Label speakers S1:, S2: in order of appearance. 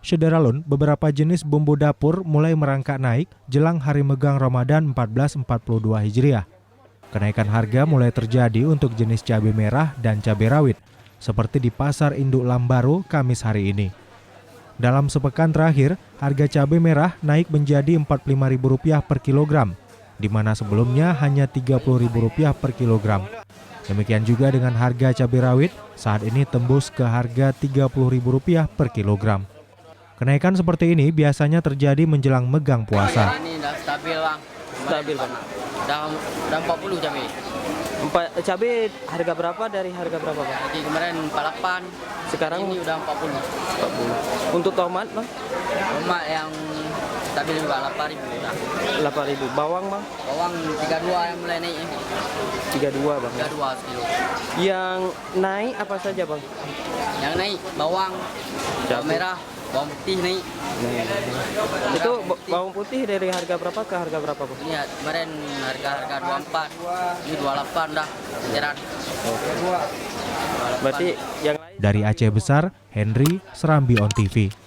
S1: Syederalun, beberapa jenis bumbu dapur mulai merangkak naik jelang Hari Megang Ramadan 1442 Hijriah. Kenaikan harga mulai terjadi untuk jenis cabai merah dan cabai rawit, seperti di Pasar Induk Lambaru Kamis hari ini. Dalam sepekan terakhir, harga cabai merah naik menjadi Rp45.000 per kilogram, di mana sebelumnya hanya Rp30.000 per kilogram. Demikian juga dengan harga cabai rawit, saat ini tembus ke harga Rp30.000 per kilogram. Kenaikan seperti ini biasanya terjadi menjelang megang puasa.
S2: Ini udah stabil, Bang.
S3: Stabil, Bang.
S2: Udah 40 cabai.
S3: Cabai harga berapa dari harga berapa, Bang?
S2: Jadi kemarin 48.
S3: Sekarang
S2: ini udah 40.
S3: 40. Untuk tomat, Bang?
S2: Tomat yang stabil juga 8.000 udah.
S3: 8.000. Bawang, Bang?
S2: Bawang 32 yang mulai naik.
S3: 32, Bang.
S2: 32 sekilo.
S3: Yang naik apa saja, Bang?
S2: Yang naik bawang, bawang merah, bawang putih naik.
S3: Itu bawang putih dari harga berapa ke harga berapa, Bang?
S2: Ini kemarin harga 24, ini 28 dah. Jaran.
S3: Berarti yang lain...
S1: Dari Aceh Besar, Henry, Serambi On TV.